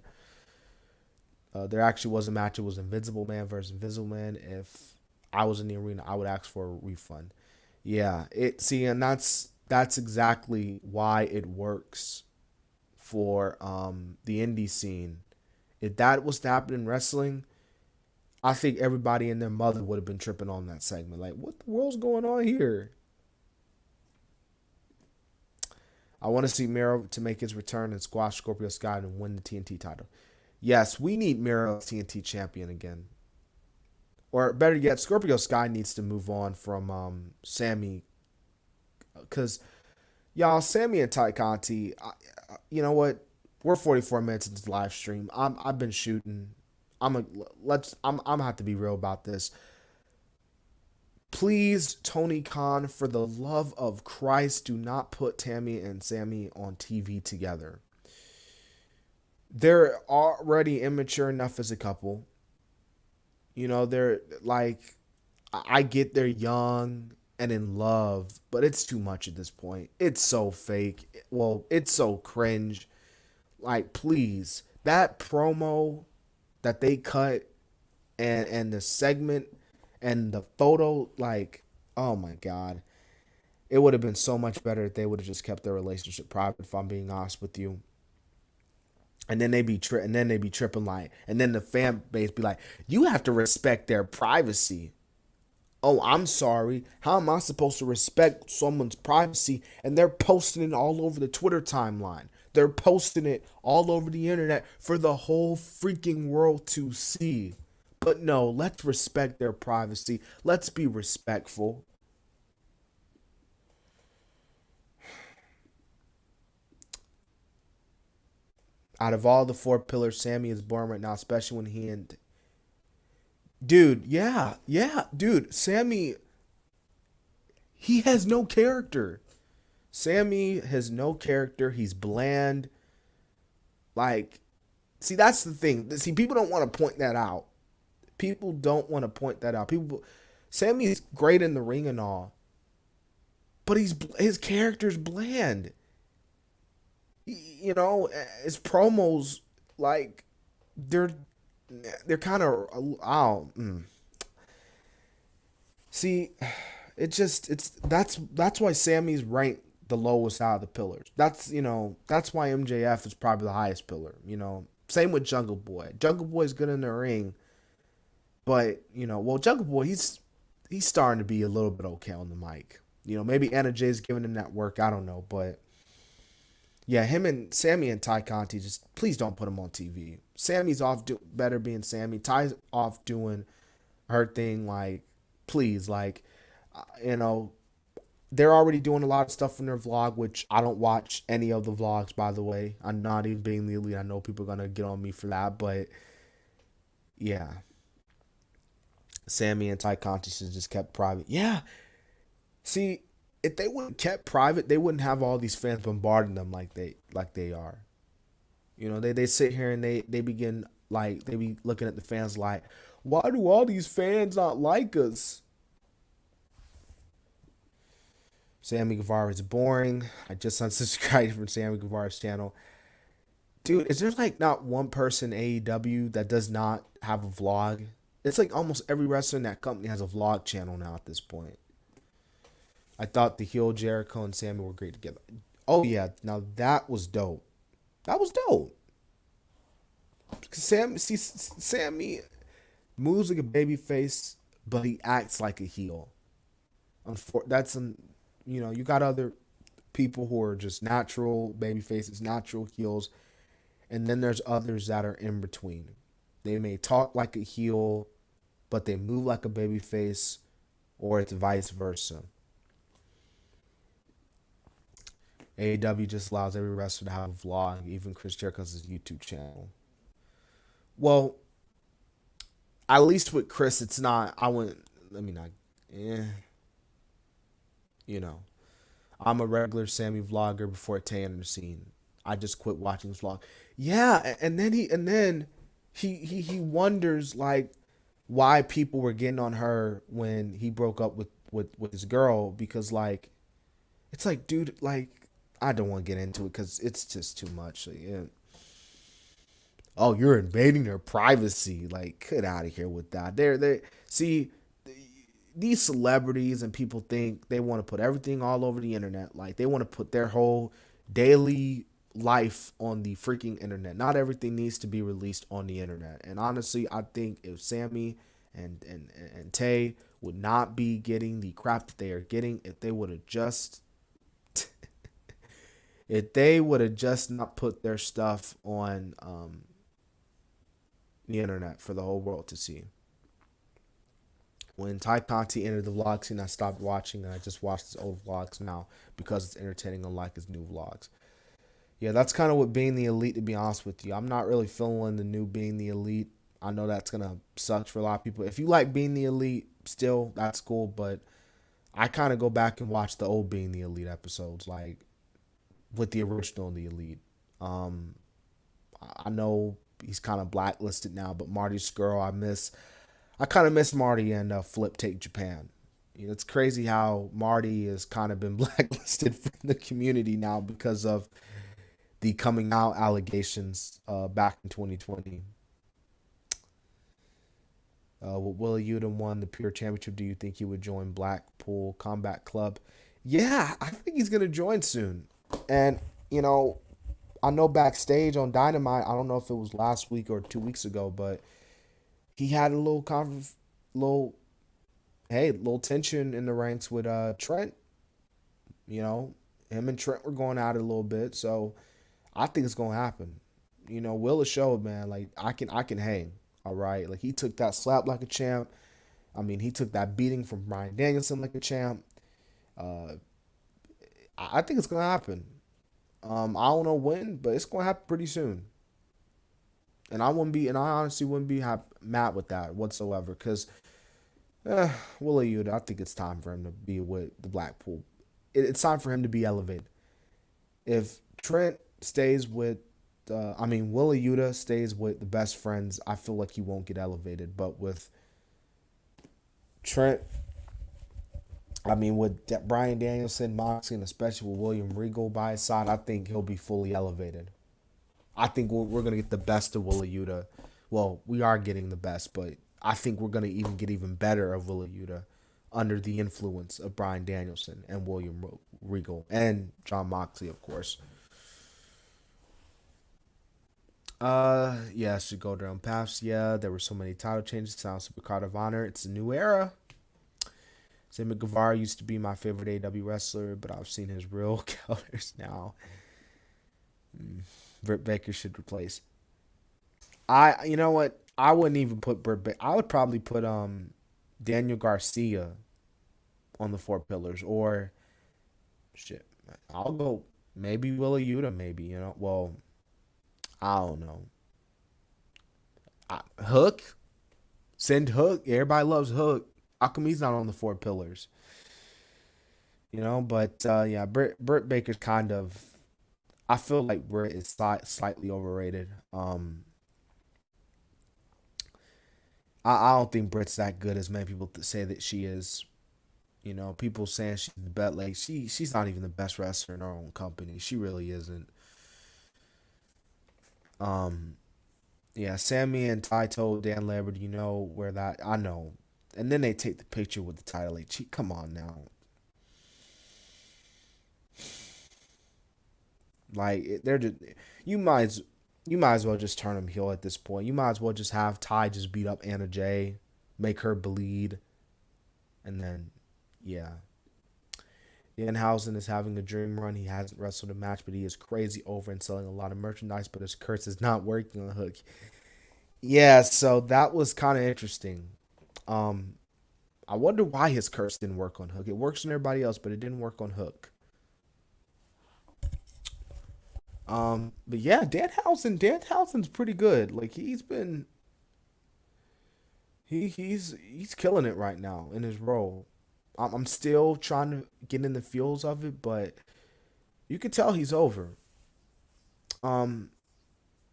There actually was a match. It was Invincible Man versus Invisible Man. If I was in the arena, I would ask for a refund. Yeah, and that's exactly why it works for the indie scene. If that was to happen in wrestling, I think everybody and their mother would have been tripping on that segment. Like, what the world's going on here? I want to see Miro to make his return and squash Scorpio Sky and win the TNT title. Yes, we need Miro as TNT champion again. Or better yet, Scorpio Sky needs to move on from Sammy. Because, y'all, Sammy and Ty Conti, you know what? We're 44 minutes into the live stream. I've been shooting. I'm gonna have to be real about this. Please, Tony Khan, for the love of Christ, do not put Tammy and Sammy on TV together. They're already immature enough as a couple. You know, they're like, I get they're young and in love, but it's too much at this point. It's so fake. Well, it's so cringe. Like, please, that promo that they cut and the segment and the photo, like, oh my god, it would have been so much better if they would have just kept their relationship private. If I'm being honest with you, and then they be tripping like, and then the fan base be like, you have to respect their privacy. Oh, I'm sorry. How am I supposed to respect someone's privacy? And they're posting it all over the Twitter timeline. They're posting it all over the internet for the whole freaking world to see. But no, let's respect their privacy. Let's be respectful. Out of all the four pillars, Sammy is born right now, especially when he and dude, yeah, dude, Sammy, he has no character. Sammy has no character. He's bland. Like, see, that's the thing. See, people don't want to point that out. People don't want to point that out. People, Sammy's great in the ring and all, but his character's bland. You know, his promos, like, they're they're kind of oh see, that's why Sammy's ranked the lowest out of the pillars. That's why MJF is probably the highest pillar. Same with Jungle Boy. Jungle Boy's good in the ring, but well, Jungle Boy, he's starting to be a little bit okay on the mic. Maybe Anna Jay's giving him that work. I don't know, but yeah, him and Sammy and Ty Conti, just please don't put him on TV. Sammy's off better being Sammy. Ty's off doing her thing. Like, please, like, you know, they're already doing a lot of stuff in their vlog, which I don't watch any of the vlogs, by the way. I'm not even being the elite. I know people are gonna get on me for that, but yeah, Sammy and Ty Conti should just kept private. Yeah, see, if they would have kept private, they wouldn't have all these fans bombarding them like they are. They sit here and they begin like they be looking at the fans like, why do all these fans not like us? Sammy Guevara is boring. I just unsubscribed from Sammy Guevara's channel. Dude, is there like not one person in AEW that does not have a vlog? It's like almost every wrestler in that company has a vlog channel now at this point. I thought the heel Jericho and Sammy were great together. Oh yeah, now that was dope. That was dope. Sammy moves like a baby face, but he acts like a heel. That's you got other people who are just natural baby faces, natural heels, and then there's others that are in between. They may talk like a heel, but they move like a baby face, or it's vice versa. AEW just allows every wrestler to have a vlog, even Chris Jericho's YouTube channel. Well, at least with Chris, it's not. I wouldn't. Let me not. Yeah. You know, I'm a regular Sammy vlogger before Tay entered the scene. I just quit watching his vlog. Yeah, and then he wonders like why people were getting on her when he broke up with his girl, because like it's like, dude, like, I don't want to get into it because it's just too much. Like, yeah. Oh, you're invading their privacy. Like, get out of here with that. They see these celebrities and people think they want to put everything all over the internet. Like, they want to put their whole daily life on the freaking internet. Not everything needs to be released on the internet. And honestly, I think if Sammy and Tay would not be getting the crap that they are getting, if they would have just if they would have just not put their stuff on the internet for the whole world to see. When Ty Conti entered the vlog scene, I stopped watching and I just watch his old vlogs now because it's entertaining, unlike his new vlogs. Yeah, that's kind of what being the elite, to be honest with you. I'm not really feeling the new being the elite. I know that's gonna suck for a lot of people. If you like Being the Elite, still that's cool. But I kind of go back and watch the old Being the Elite episodes, like with the original The Elite. Um, I know he's kind of blacklisted now, but Marty Skrull, I kind of miss Marty and Flip Take Japan. You know, it's crazy how Marty has kind of been blacklisted from the community now because of the coming out allegations back in 2020. With Willie Yuta won the Pure Championship, do you think he would join Blackpool Combat Club? Yeah, I think he's gonna join soon. And you know, I know backstage on Dynamite, I don't know if it was last week or 2 weeks ago, but he had a little little tension in the ranks with Trent. You know, him and Trent were going at it a little bit, so I think it's gonna happen. You know, Will has showed, man, like I can hang. All right, like he took that slap like a champ. I mean, he took that beating from Bryan Danielson like a champ. Uh, I think it's gonna happen. I don't know when, but it's gonna happen pretty soon. And I honestly wouldn't be mad with that whatsoever, because Willie Yuta, I think it's time for him to be with the Blackpool. It's time for him to be elevated. If Trent stays with, Willie Yuta stays with the best friends, I feel like he won't get elevated. But with Trent, with Bryan Danielson, Moxley, and especially with William Regal by his side, I think he'll be fully elevated. I think we're going to get the best of Willa Yuta. Well, we are getting the best, but I think we're going to even get even better of Willa Yuta under the influence of Bryan Danielson and William Regal and John Moxley, of course. Yeah, should go down paths. Yeah, there were so many title changes. Sounds Super Card of Honor. It's a new era. Sammy Guevara used to be my favorite AW wrestler, but I've seen his real colors now. Britt Baker should replace. You know what? I wouldn't even put Britt Baker. I would probably put Daniel Garcia on the Four Pillars, or shit. I'll go maybe Willa Yuta, maybe, well, I don't know. Hook? Send Hook. Everybody loves Hook. How come he's not on the Four Pillars? But yeah, Britt Baker's kind of. I feel like Britt is slightly overrated. I don't think Britt's that good as many people say that she is. People saying she's the best. Like she's not even the best wrestler in her own company. She really isn't. Um, yeah, Sammy and Ty told Dan Lambert, where that I know, and then they take the picture with the title. Like, come on now. Like they're just you might as you might as well just turn him heel at this point. You might as well just have Ty just beat up Anna Jay, make her bleed, and then yeah. Danhausen is having a dream run. He hasn't wrestled a match, but he is crazy over and selling a lot of merchandise, but his curse is not working on Hook. Yeah, so that was kind of interesting. Um, I wonder why his curse didn't work on Hook. It works on everybody else, but it didn't work on Hook. But yeah, Danhausen's pretty good. Like he's killing it right now in his role. I'm still trying to get in the feels of it, but you can tell he's over. Um,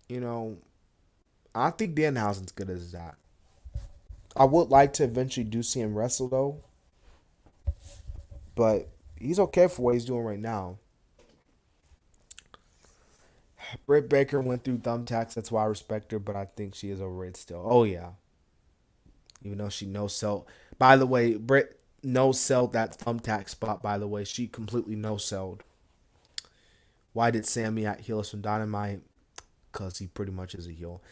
you know, I think Danhausen's good as that. I would like to eventually do see him wrestle though, but he's okay for what he's doing right now. Britt Baker went through thumbtacks. That's why I respect her, but I think she is overrated still. Oh yeah, even though she no sell. By the way, Britt no sell that thumbtack spot. By the way, she completely no sold. Why did Sammy at heels from Dynamite? Because he pretty much is a heel.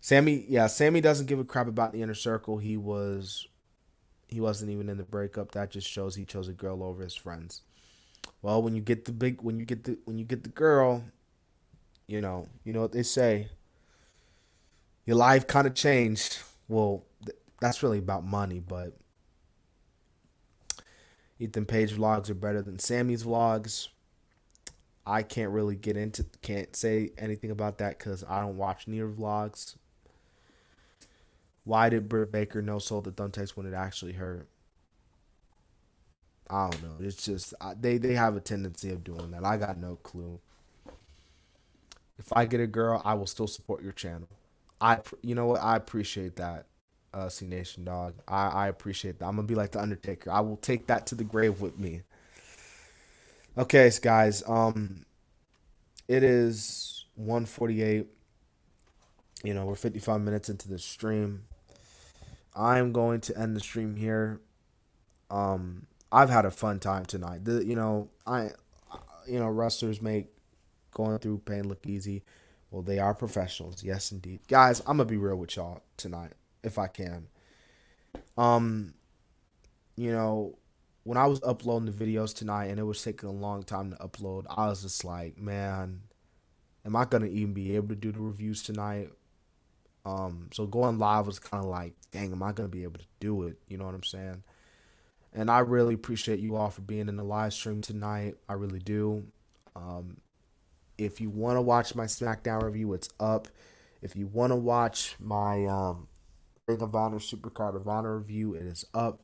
Sammy doesn't give a crap about the inner circle. He wasn't even in the breakup. That just shows he chose a girl over his friends. Well, when you get the girl, you know what they say. Your life kind of changed. Well, that's really about money, but Ethan Page vlogs are better than Sammy's vlogs. I can't say anything about that because I don't watch neither vlogs. Why did Britt Baker no sold the thumbtacks when it actually hurt? I don't know. It's just they have a tendency of doing that. I got no clue. If I get a girl, I will still support your channel. You know what? I appreciate that, C Nation dog. I appreciate that. I'm gonna be like the Undertaker. I will take that to the grave with me. Okay, guys. It is 1:48. You know, we're 55 minutes into the stream. I'm going to end the stream here. I've had a fun time tonight. Wrestlers make going through pain look easy. Well, they are professionals. Yes, indeed. Guys, I'm going to be real with y'all tonight, if I can. Um, you know, when I was uploading the videos tonight and it was taking a long time to upload, I was just like, man, am I going to even be able to do the reviews tonight? So going live was kind of like, dang, am I going to be able to do it? You know what I'm saying? And I really appreciate you all for being in the live stream tonight. I really do. If you want to watch my SmackDown review, it's up. If you want to watch my Ring of Honor Supercard of Honor review, it is up.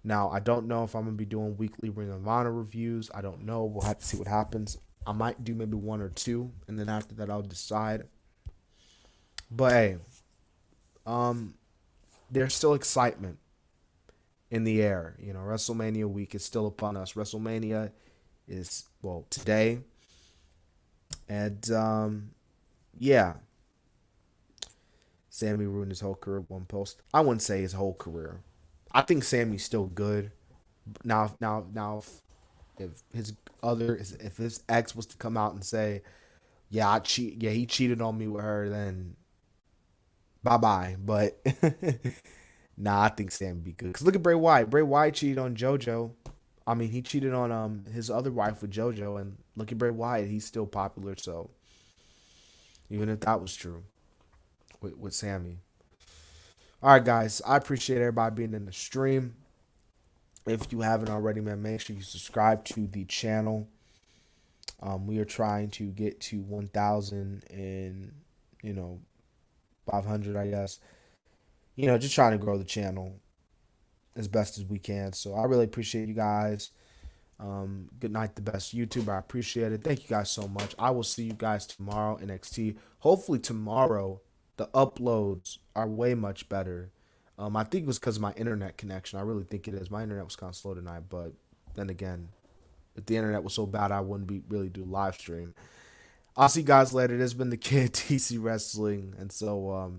Now, I don't know if I'm going to be doing weekly Ring of Honor reviews. I don't know. We'll have to see what happens. I might do maybe one or two, and then after that, I'll decide. But hey, there's still excitement in the air. You know, WrestleMania week is still upon us. WrestleMania is, well, today. And yeah, Sammy ruined his whole career with one post. I wouldn't say his whole career. I think Sammy's still good. Now, if his ex was to come out and say, yeah, he cheated on me with her, then bye bye. But nah, I think Sammy be good. Cause look at Bray Wyatt. Bray Wyatt cheated on JoJo. I mean, he cheated on his other wife with JoJo, and look at Bray Wyatt. He's still popular. So even if that was true with Sammy. All right, guys. I appreciate everybody being in the stream. If you haven't already, man, make sure you subscribe to the channel. We are trying to get to 1,000 and 500, I guess. Just trying to grow the channel as best as we can. So I really appreciate you guys. Good night, the best YouTuber. I appreciate it. Thank you guys so much. I will see you guys tomorrow, NXT. Hopefully tomorrow the uploads are way much better. I think it was because of my internet connection. I really think it is. My internet was kind of slow tonight, but then again, if the internet was so bad, I wouldn't be really do live stream. I'll see you guys later. This has been the Kid TC Wrestling, and so